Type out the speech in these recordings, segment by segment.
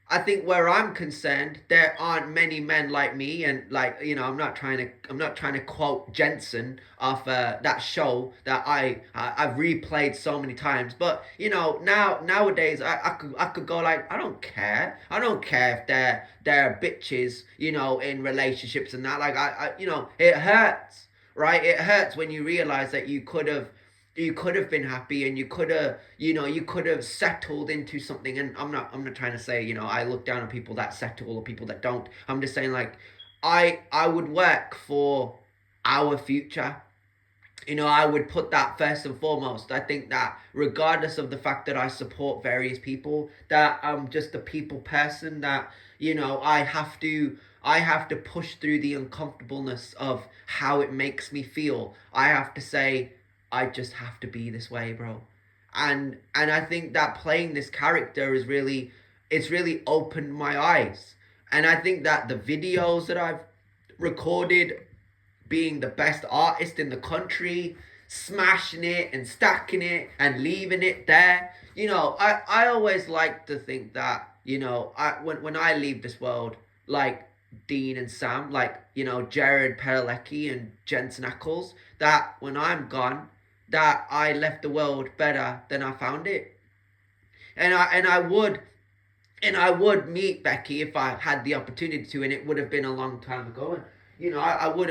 I think where I'm concerned, there aren't many men like me, and like I'm not trying to quote Jensen off that show that I've replayed so many times. But nowadays I could go like I don't care if they're bitches, in relationships and that. Like it hurts, right? It hurts when you realize that you could have been happy, and you could have you could have settled into something. And I'm not trying to say I look down on people that settle or people that don't. I'm just saying, like, I would work for our future. I would put that first and foremost. I think that regardless of the fact that I support various people, that I'm just a people person, that I have to push through the uncomfortableness of how it makes me feel. I have to say, I just have to be this way, bro. And I think that playing this character is really, it's really opened my eyes. And I think that the videos that I've recorded, being the best artist in the country, smashing it and stacking it and leaving it there. I always like to think that, when I leave this world, like Dean and Sam, like, Jared Padalecki and Jensen Ackles, that when I'm gone, that I left the world better than I found it. And I would meet Becky if I had the opportunity to, and it would have been a long time ago. And I would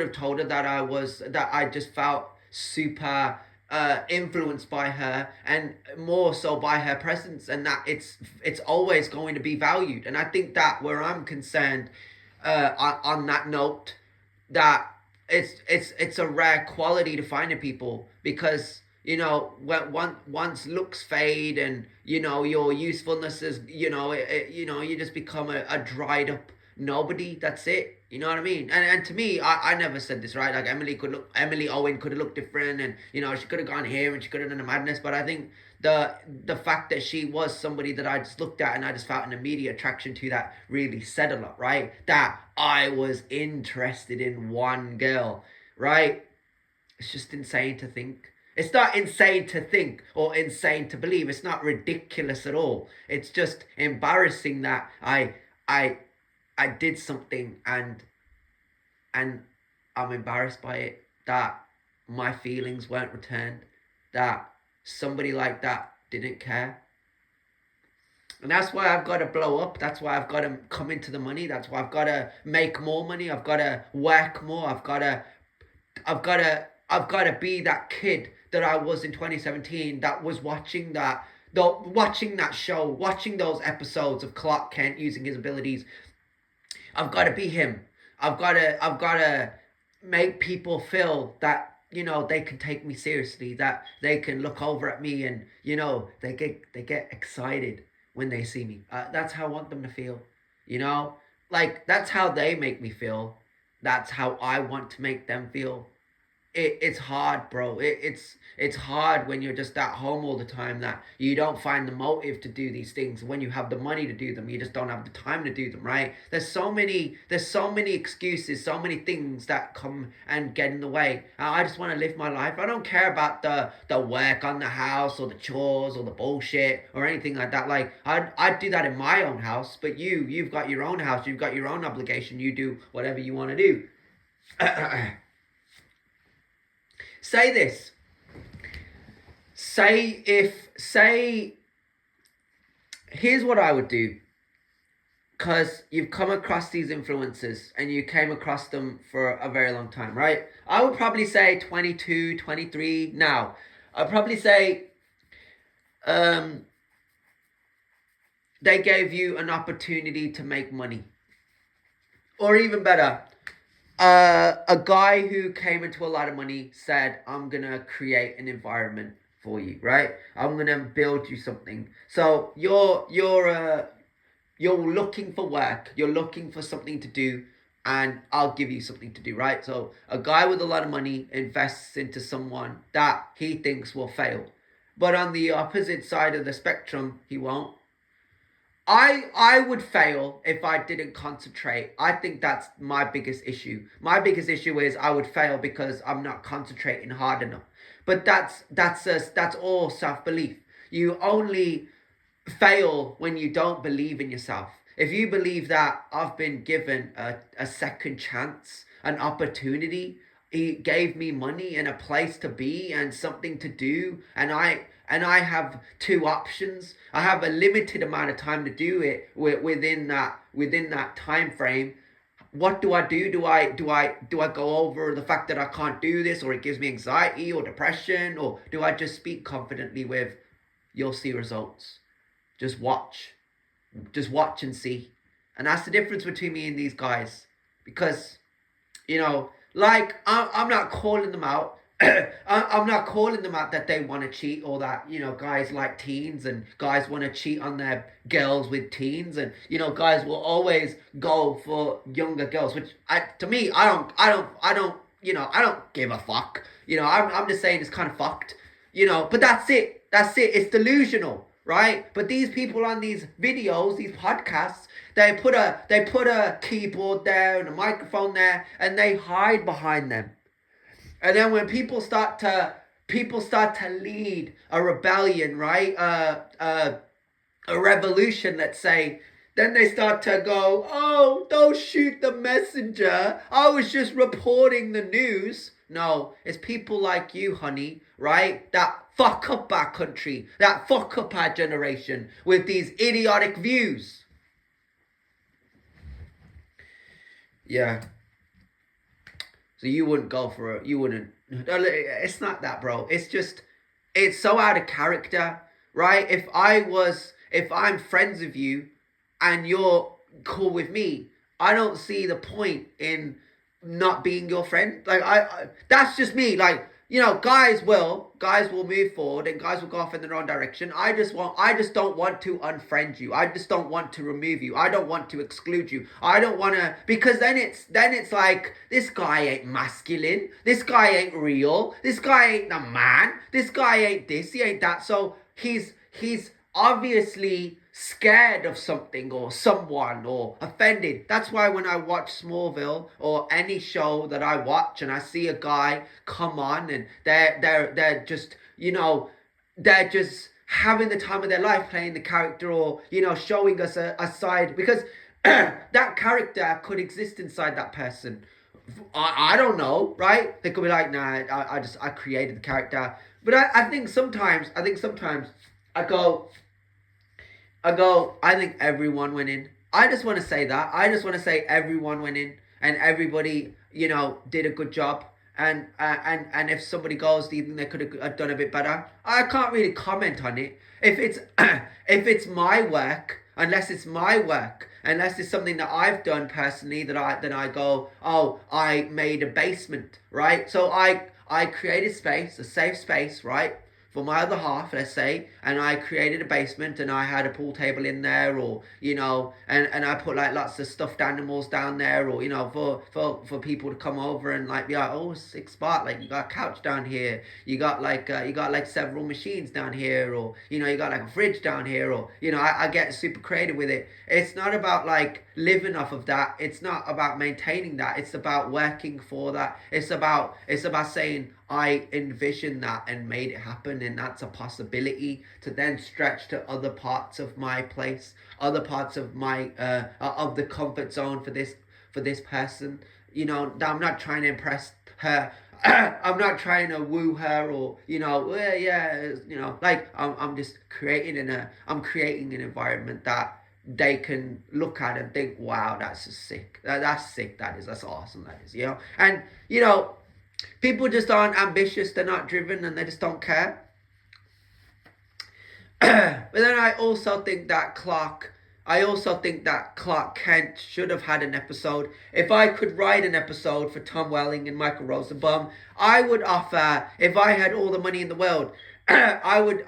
have told her that I just felt super influenced by her, and more so by her presence, and that it's always going to be valued. And I think that where I'm concerned, on that note, that it's a rare quality to find in people, because when once looks fade, and your usefulness is, you just become a dried up nobody. That's it. You know what I mean? And to me, I never said this, right? Like, Emily Owen could have looked different, and she could have gone here, and she could have done a madness. But I think the fact that she was somebody that I just looked at and I just felt an immediate attraction to, that really said a lot, right? That I was interested in one girl, right? It's just insane to think. It's not insane to think or insane to believe. It's not ridiculous at all. It's just embarrassing that I did something, and I'm embarrassed by it, that my feelings weren't returned, that somebody like that didn't care. And that's why I've got to blow up. That's why I've got to come into the money. That's why I've got to make more money. I've got to work more. I've got to be that kid that I was in 2017, that was watching that show, watching those episodes of Clark Kent using his abilities. I've got to be him. I've got to make people feel that they can take me seriously, that they can look over at me, and they get excited when they see me. That's how I want them to feel. Like, that's how they make me feel. That's how I want to make them feel. It's hard, bro. It's hard when you're just at home all the time, that you don't find the motive to do these things. When you have the money to do them, you just don't have the time to do them, right? There's so many excuses, so many things that come and get in the way. I just want to live my life. I don't care about the work on the house, or the chores, or the bullshit, or anything like that. Like, I'd do that in my own house, but you've got your own house, you've got your own obligation. You do whatever you want to do. Say this. Here's what I would do. Because you've come across these influences, and you came across them for a very long time, right? I would probably say 22, 23 now. I'd probably say they gave you an opportunity to make money. Or even better, a guy who came into a lot of money said, I'm gonna create an environment for you, right? I'm gonna build you something. So you're looking for work, you're looking for something to do, and I'll give you something to do, right? So a guy with a lot of money invests into someone that he thinks will fail, but on the opposite side of the spectrum, he won't. I would fail if I didn't concentrate. I think that's my biggest issue. My biggest issue is I would fail because I'm not concentrating hard enough. But that's all self-belief. You only fail when you don't believe in yourself. If you believe that I've been given a second chance, an opportunity, he gave me money and a place to be and something to do, and I have two options. I have a limited amount of time to do it within that time frame. What do I do? Do I go over the fact that I can't do this, or it gives me anxiety or depression, or do I just speak confidently with, you'll see results. Just watch. Just watch and see. And that's the difference between me and these guys. Because, like, I'm not calling them out. I'm not calling them out that they want to cheat, or that, guys like teens and guys want to cheat on their girls with teens, and, guys will always go for younger girls, which to me, I don't give a fuck. I'm just saying it's kind of fucked, but that's it. It's delusional. Right? But these people on these videos, these podcasts, they put a keyboard there and a microphone there, and they hide behind them. And then when people start to lead a rebellion, right? A revolution, let's say, then they start to go, oh, don't shoot the messenger. I was just reporting the news. No, it's people like you, honey, right? That fuck up our country, that fuck up our generation with these idiotic views. Yeah. So you wouldn't go for it. You wouldn't. It's not that, bro. It's so out of character, right? If I'm friends with you and you're cool with me, I don't see the point in not being your friend. Like, that's just me. Like, guys will move forward and guys will go off in their own direction. I just don't want to unfriend you. I just don't want to remove you. I don't want to exclude you. I don't want to, because then it's like, this guy ain't masculine. This guy ain't real. This guy ain't the man. This guy ain't this. He ain't that. So he's obviously scared of something or someone or offended. That's why when I watch Smallville or any show that I watch and I see a guy come on and they're just, they're just having the time of their life playing the character, or, showing us a side, because that character could exist inside that person. I don't know, right? They could be like, nah, I created the character. But I think sometimes I think everyone went in. I just want to say that. I just want to say everyone went in and everybody, did a good job. And if somebody goes, do you think they could have done a bit better? I can't really comment on it. If it's my work, unless it's something that I've done personally, that I go, oh, I made a basement, right? So I created space, a safe space, right, for my other half, let's say, and I created a basement and I had a pool table in there, or, and I put like lots of stuffed animals down there, or, for people to come over and like be like, oh, sick spot, like you got a couch down here, you got like several machines down here, or, you got like a fridge down here, or, I get super creative with it. It's not about like living off of that. It's not about maintaining that. It's about working for that. It's about saying, I envisioned that and made it happen, and that's a possibility to then stretch to other parts of my place, other parts of my of the comfort zone for this person. I'm not trying to impress her. I'm not trying to woo her, or like I'm just creating an environment that they can look at and think, wow, that's sick. That's sick. That's awesome. That is, and people just aren't ambitious, they're not driven, and they just don't care. But then I also think that Clark Kent should have had an episode. If I could write an episode for Tom Welling and Michael Rosenbaum, I would offer, if I had all the money in the world, I would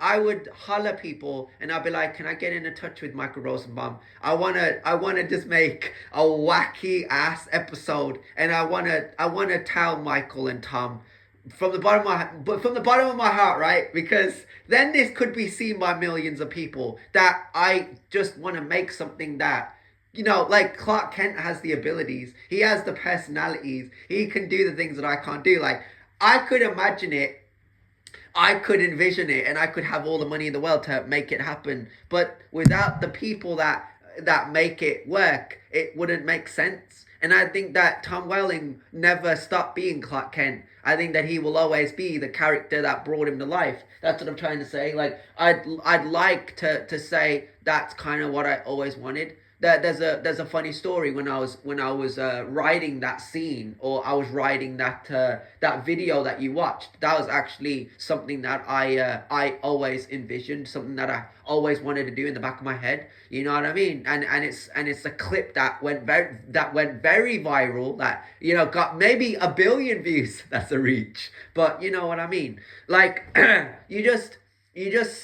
holler people and I'd be like, can I get in touch with Michael Rosenbaum? I wanna just make a wacky ass episode, and I wanna tell Michael and Tom from the bottom of my heart, right? Because then this could be seen by millions of people, that I just want to make something that, like Clark Kent has the abilities, he has the personalities, he can do the things that I can't do. Like, I could imagine it. I could envision it and I could have all the money in the world to make it happen. But without the people that make it work, it wouldn't make sense. And I think that Tom Welling never stopped being Clark Kent. I think that he will always be the character that brought him to life. That's what I'm trying to say. Like I'd like to say that's kind of what I always wanted. There's a funny story when I was writing that scene, or I was writing that video that you watched. That was actually something that I always envisioned, something that I always wanted to do in the back of my head. You know what I mean? And it's a clip that went very viral. That, you know, got maybe 1 billion views. That's a reach, but you know what I mean. Like you just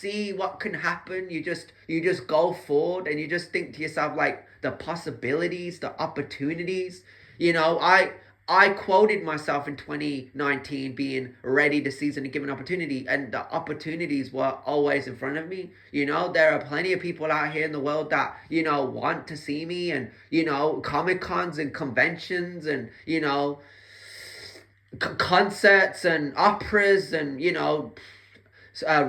see what can happen. You just go forward, and you just think to yourself, like, the possibilities, the opportunities. You know, I quoted myself in 2019 being ready to seize any given opportunity, and the opportunities were always in front of me. You know, there are plenty of people out here in the world that, you know, want to see me, and, you know, Comic Cons and conventions, and, you know, concerts and operas, and, you know,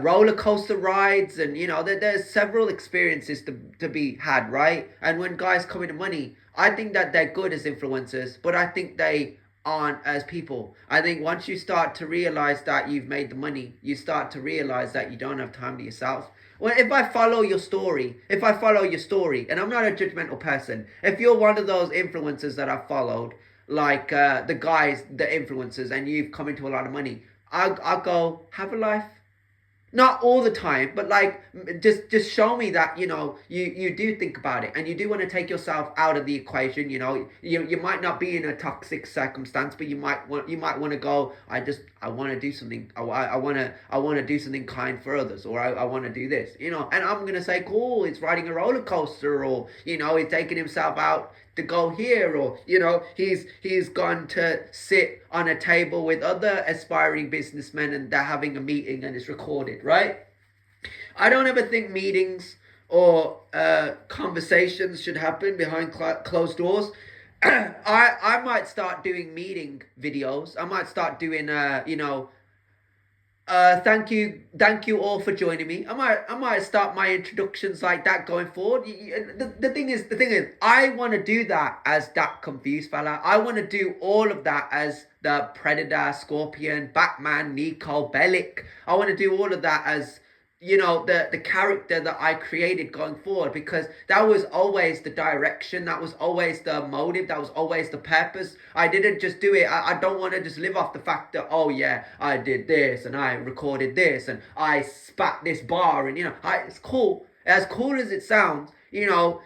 roller coaster rides, and, you know, there's several experiences to be had, right? And when guys come into money, I think that they're good as influencers, but I think they aren't as people. I think once you start to realize that you've made the money, you start to realize that you don't have time to yourself. Well, if I follow your story, and I'm not a judgmental person, if you're one of those influencers that I've followed, like the influencers, and you've come into a lot of money, I'll go, have a life. Not all the time, but like, just show me that, you know, you do think about it, and you do want to take yourself out of the equation. You know, you might not be in a toxic circumstance, but you might want to go, I want to do something. I want to do something kind for others, or I want to do this, you know. And I'm gonna say, cool, it's riding a roller coaster, or, you know, he's taking himself out to go here, or, you know, he's gone to sit on a table with other aspiring businessmen, and they're having a meeting and it's recorded, right? I don't ever think meetings or conversations should happen behind closed doors. I might start doing meeting videos. I might start doing you know, thank you all for joining me. I might start my introductions like that going forward. The thing is, I want to do that as that confused fella. I want to do all of that as the Predator, Scorpion, Batman, Nico, Bellic. I want to do all of that as, you know, the character that I created going forward, because that was always the direction, that was always the motive, that was always the purpose. I didn't just do it. I don't want to just live off the fact that, oh yeah, I did this, and I recorded this, and I spat this bar, and, you know, it's cool. As cool as it sounds, you know,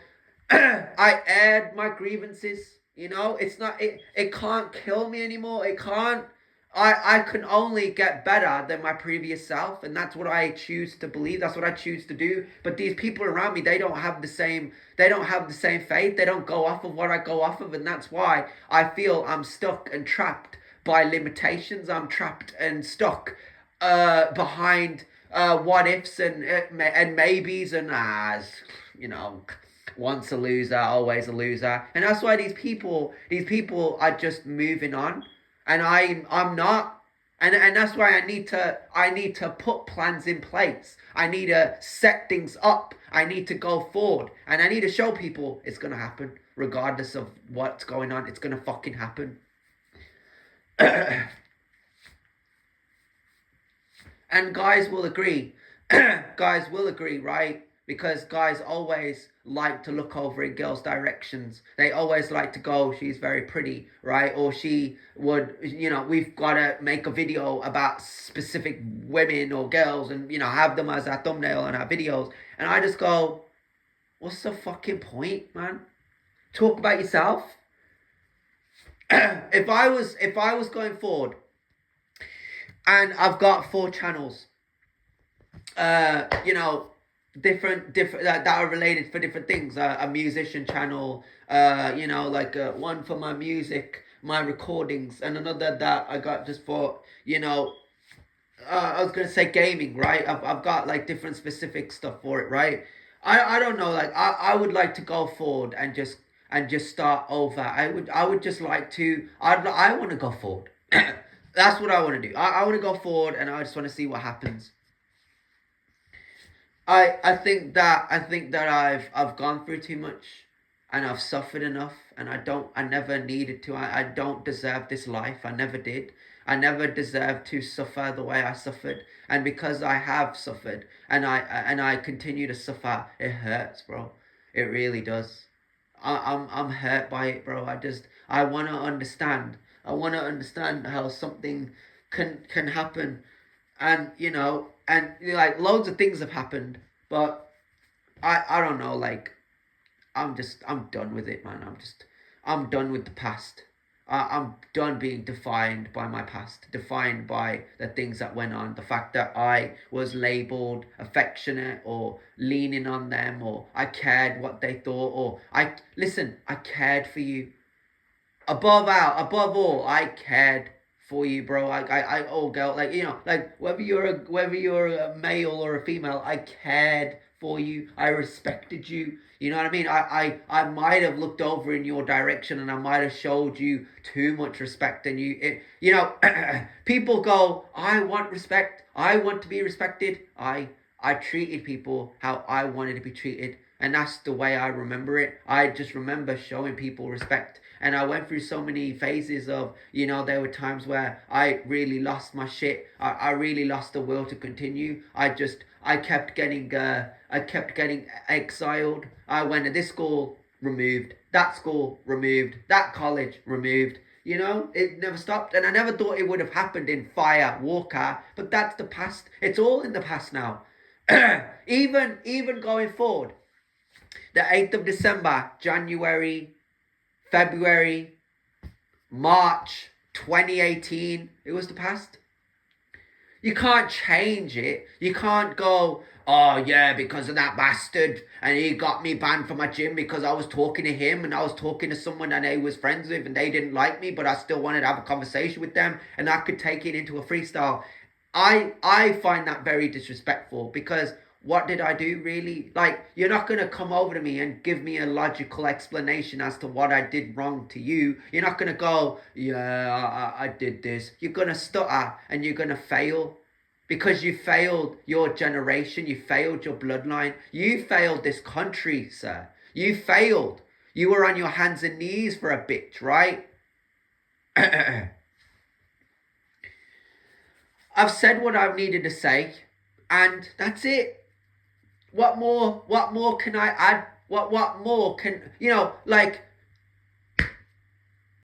I aired my grievances. You know, it's not, it can't kill me anymore. It can't. I can only get better than my previous self, and that's what I choose to believe. That's what I choose to do. But these people around me, they don't have the same faith. They don't go off of what I go off of, and that's why I feel I'm stuck and trapped by limitations. I'm trapped and stuck behind what ifs and maybes, and you know, once a loser, always a loser. And that's why these people are just moving on, and I'm not. And that's why I need to put plans in place. I need to set things up. I need to go forward, and I need to show people it's gonna happen regardless of what's going on. It's gonna fucking happen. And guys will agree. Guys will agree, right? Because guys always like to look over in girls' directions. They always like to go, she's very pretty, right? Or she would, you know, we've got to make a video about specific women or girls, and, you know, have them as our thumbnail on our videos. And I just go, what's the fucking point, man? Talk about yourself. If I was going forward, and I've got 4 channels, you know, different that are related for different things. A musician channel, you know, like one for my music, my recordings, and another that I got just for, you know, I was gonna say gaming, right? I've got like different specific stuff for it, right? I don't know, like I would like to go forward and just start over. I would just like to, I want to go forward. That's what I want to do. I want to go forward, and I just want to see what happens. I think that I've gone through too much, and I've suffered enough, and I never needed to. I don't deserve this life. I never did. I never deserved to suffer the way I suffered, and because I have suffered, and I continue to suffer, it hurts, bro. It really does. I'm hurt by it, bro. I want to understand. I want to understand how something can happen, and like loads of things have happened, but I don't know. Like I'm done with it, man. I'm done with the past. I'm done being defined by my past, defined by the things that went on, the fact that I was labeled affectionate or leaning on them, or I cared what they thought, or I cared for you. Above all, I cared for you, bro. Oh, girl, like like whether you're a male or a female, I cared for you. I respected you. You know what I mean? I might have looked over in your direction, and I might have showed you too much respect. And people go, I want respect. I want to be respected. I treated people how I wanted to be treated, and that's the way I remember it. I just remember showing people respect. And I went through so many phases of, there were times where I really lost my shit. I really lost the will to continue. I kept getting exiled. I went to this school, removed. That school, removed. That college, removed. It never stopped. And I never thought it would have happened in Fire Walker, but that's the past. It's all in the past now. even going forward, the 8th of December, January, February, March 2018, it was the past. You can't change it. You can't go, oh yeah, because of that bastard, and he got me banned from my gym because I was talking to him, and I was talking to someone that I was friends with, and they didn't like me, but I still wanted to have a conversation with them, and I could take it into a freestyle. I find that very disrespectful, because what did I do, really? Like, you're not going to come over to me and give me a logical explanation as to what I did wrong to you. You're not going to go, yeah, I did this. You're going to stutter, and you're going to fail. Because you failed your generation. You failed your bloodline. You failed this country, sir. You failed. You were on your hands and knees for a bit, right? I've said what I've needed to say, and that's it. What more can I add? What more can, like,